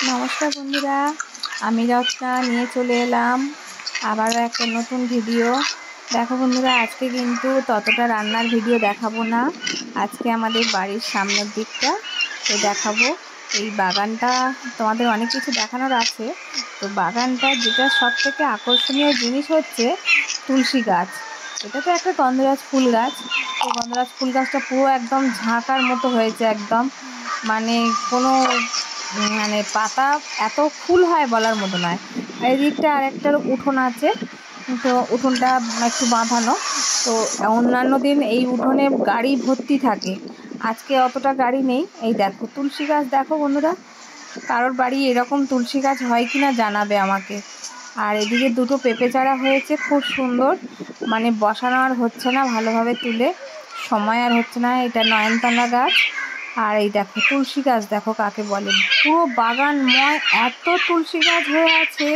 নমস্কার বন্ধুরা, আমি রত্না নিয়ে চলে এলাম আবারও একটা নতুন ভিডিও। দেখো বন্ধুরা, আজকে কিন্তু ততটা রান্নার ভিডিও দেখাবো না। আজকে আমাদের বাড়ির সামনের দিকটা তো দেখাবো। এই বাগানটা তোমাদের অনেক কিছু দেখানোর আছে। তো বাগানটা যেটা সব থেকে আকর্ষণীয় জিনিস হচ্ছে তুলসী গাছ। এটা তো একটা গন্ধরাজ ফুল গাছ। এই গন্ধরাজ ফুল গাছটা পুরো একদম ঝাঁকার মতো হয়েছে, একদম মানে কোনো মানে পাতা এত ফুল হয় বলার মতো নয়। আর এদিকটা আরেকটার উঠোন আছে, তো উঠোনটা একটু বাঁধানো। তো অন্যান্য দিন এই উঠোনে গাড়ি ভর্তি থাকে, আজকে অতটা গাড়ি নেই। এই দেখো তুলসী গাছ, দেখো বন্ধুরা, কারোর বাড়ি এরকম তুলসী গাছ হয় কি না জানাবে আমাকে। আর এদিকে দুটো পেঁপে চারা হয়েছে, খুব সুন্দর, মানে বসানো আর হচ্ছে না ভালোভাবে, তুলে সময় আর হচ্ছে না। এটা নয়নতারা গাছ। আর এই দেখো তুলসী গাছ, দেখো কাকে বলে, পুরো বাগানময় এত তুলসী গাছ হয়ে আছে,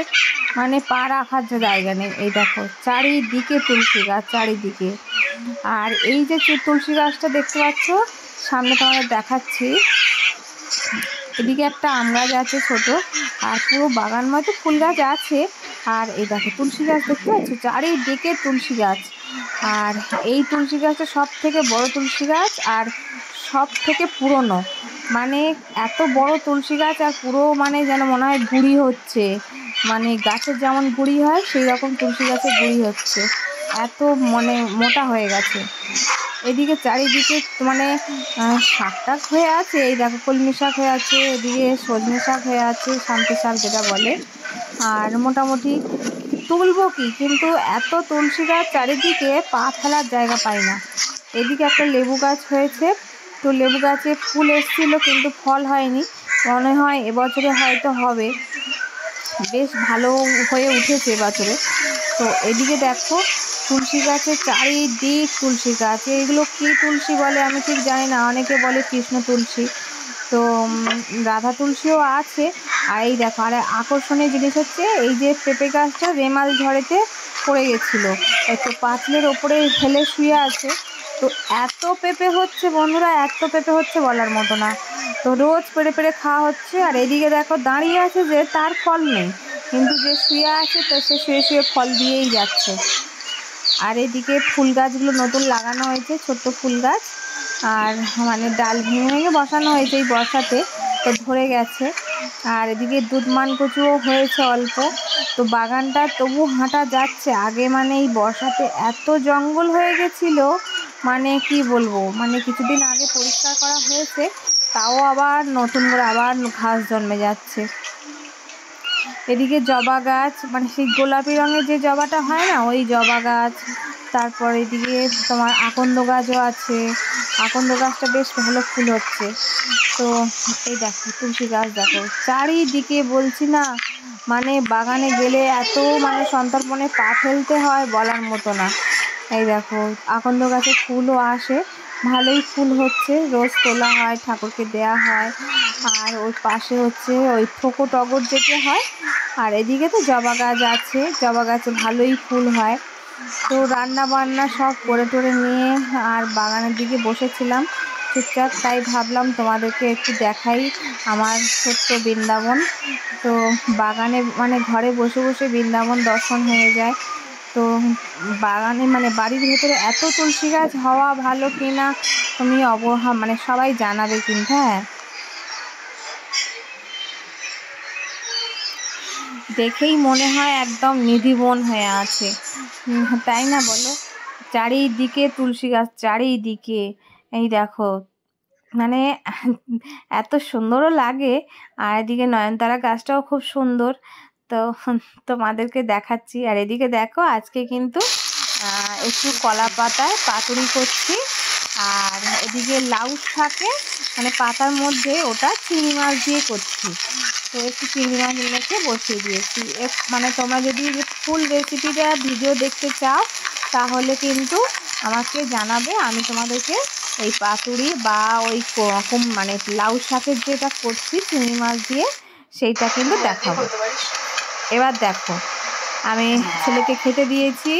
মানে পা রাখার যে জায়গা নেই। এই দেখো চারিদিকে তুলসী গাছ, চারিদিকে। আর এই যে তুলসী গাছটা দেখতে পাচ্ছ সামনে, তোমাদের দেখাচ্ছি। এদিকে একটা আম গাছ আছে ছোট, আর পুরো বাগানময় তো ফুল গাছ আছে। আর এই দেখো তুলসী গাছ দেখতে পাচ্ছ, চারিদিকে তুলসী গাছ। আর এই তুলসী গাছটা সব থেকে বড় তুলসী গাছ, আর সব থেকে পুরনো। মানে এত বড় তুলসী গাছ, আর পুরো মানে যেন মনে হয় গুঁড়ি হচ্ছে, মানে গাছের যেমন গুঁড়ি হয় সেই রকম তুলসী গাছের গুঁড়ি হচ্ছে, এত মানে মোটা হয়ে গেছে। এদিকে চারিদিকে মানে শাক টাক হয়ে আছে। এই দেখো কলমি শাক হয়ে আছে, এদিকে সজনে শাক হয়ে আছে, শান্তি শাক যেটা বলে। আর মোটামুটি তুলবো কি, কিন্তু এত তুলসী গাছ চারিদিকে পা ফেলার জায়গা পাই না। এদিকে একটা লেবু গাছ হয়েছে, তো লেবু গাছে ফুল এসেছিলো কিন্তু ফল হয়নি, মনে হয় এবছরে হয়তো হবে, বেশ ভালো হয়ে উঠেছে এবছরে। তো এদিকে দেখো তুলসী গাছের চারিদিক তুলসী গাছ। এইগুলো কী তুলসী বলে আমি ঠিক জানি না, অনেকে বলে কৃষ্ণ তুলসী, তো রাধা তুলসীও আছে। আর এই দেখো, আর আকর্ষণীয় জিনিস হচ্ছে এই যে পেঁপে গাছটা রেমাল ঝড়েতে পড়ে গেছিলো, তো পাঁচিলের ওপরে হেলে শুয়ে আছে। তো এত পেঁপে হচ্ছে বন্ধুরা, এত পেঁপে হচ্ছে বলার মতো না। তো রোজ পেড়ে পেড়ে খাওয়া হচ্ছে। আর এদিকে দেখো দাঁড়িয়ে আছে যে, তার ফল নেই, কিন্তু যে শুয়ে আছে তো সে শুয়ে শুয়ে ফল দিয়েই যাচ্ছে। আর এদিকে ফুল গাছগুলো নতুন লাগানো হয়েছে, ছোট্ট ফুল গাছ, আর মানে ডাল ভেঙে ভেঙে বসানো হয়েছে এই বর্ষাতে, তো ধরে গেছে। আর এদিকে দুধমান কচুও হয়েছে অল্প। তো বাগানটা তবু হাঁটা যাচ্ছে, আগে মানে এই বর্ষাতে এত জঙ্গল হয়ে গেছিলো, মানে কি বলবো, মানে কিছুদিন আগে পরিষ্কার করা হয়েছে, তাও আবার নতুন করে আবার ঘাস জন্মে যাচ্ছে। এদিকে জবা গাছ, মানে সেই গোলাপি রঙের যে জবাটা হয় না, ওই জবা গাছ। তারপর এদিকে তোমার আকন্দ গাছও আছে, আকন্দ গাছটা বেশ ভালো ফুল হচ্ছে। তো এই দেখো তুলসী গাছ, দেখো চারিদিকে, বলছি না, মানে বাগানে গেলে এত মানে সন্তর্পণে পা ফেলতে হয় বলার মতো না। এই দেখো আকন্দ গাছে ফুলও আসে, ভালোই ফুল হচ্ছে, রোজ তোলা হয়, ঠাকুরকে দেয়া হয়। আর ওই পাশে হচ্ছে ওই থোকো টগর যেটা হয়। আর এদিকে তো জবা গাছ আছে, জবা গাছে ভালোই ফুল হয়। তো রান্না বান্না সব করে টোরে নিয়ে আর বাগানের দিকে বসেছিলাম চুপচাপ, তাই ভাবলাম তোমাদেরকে একটু দেখাই আমার ছোট্ট বৃন্দাবন। তো বাগানে মানে ঘরে বসে বসে বৃন্দাবন দর্শন হয়ে যায়। তো বাগানে মানে বাড়ির ভেতরে এত তুলসী গাছ হওয়া ভালো কি না তুমি মানে সবাই জানাবে কিন্তু। হ্যাঁ, দেখেই মনে হয় একদম নিধিবন হয়ে আছে, তাই না বলো? চারিদিকে তুলসী গাছ, চারিদিকে। এই দেখো মানে এত সুন্দরও লাগে। আর এদিকে নয়নতারা গাছটাও খুব সুন্দর, তো তোমাদেরকে দেখাচ্ছি। আর এদিকে দেখো আজকে কিন্তু একটু কলা পাতায় পাতুরি করছি। আর এদিকে লাউ শাকে মানে পাতার মধ্যে ওটা চিংড়ি মাছ দিয়ে করছি, তো একটু চিংড়ি মাছ মেখে বসিয়ে দিয়েছি। মানে তোমরা যদি ফুল রেসিপিটা ভিডিও দেখতে চাও তাহলে কিন্তু আমাকে জানাবে, আমি তোমাদেরকে এই পাতুরি বা ওই মানে লাউ শাকের যেটা করছি চিংড়ি মাছ দিয়ে সেইটা কিন্তু দেখাবো। এবার দেখো আমি ছেলেকে খেতে দিয়েছি,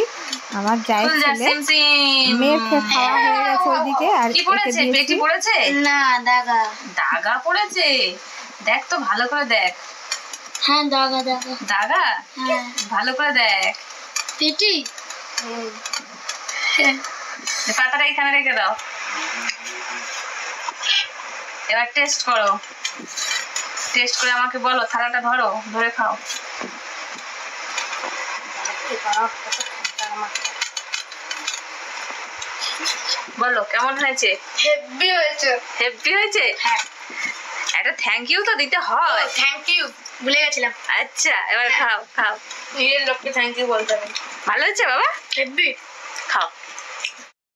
আমার যাই ছেলে, মেয়ের খাওয়া হয়ে গেছে ওইদিকে। আর একে দিয়েছি, না দাগা দাগা পড়েছে, দেখ তো ভালো করে দেখ। হ্যাঁ দাগা দাগা দাগা? হ্যাঁ ভালো করে দেখ। পেটি পাতাটা এখানে রেখে দাও। এবার টেস্ট করো, টেস্ট করে আমাকে বলো। থালাটা ধরো, ধরে খাও। বলো কেমন হয়েছে? হেভি হয়েছে। হেভি হয়েছে? হ্যাঁ। একটা থ্যাংক ইউ তো দিতে হয়। থ্যাংক ইউ ভুলে গেছিলাম। আচ্ছা এবার খাও খাও। নিজের লোককে থ্যাংক ইউ বলতে হবে। ভালো হয়েছে বাবা? হেভি। খাও।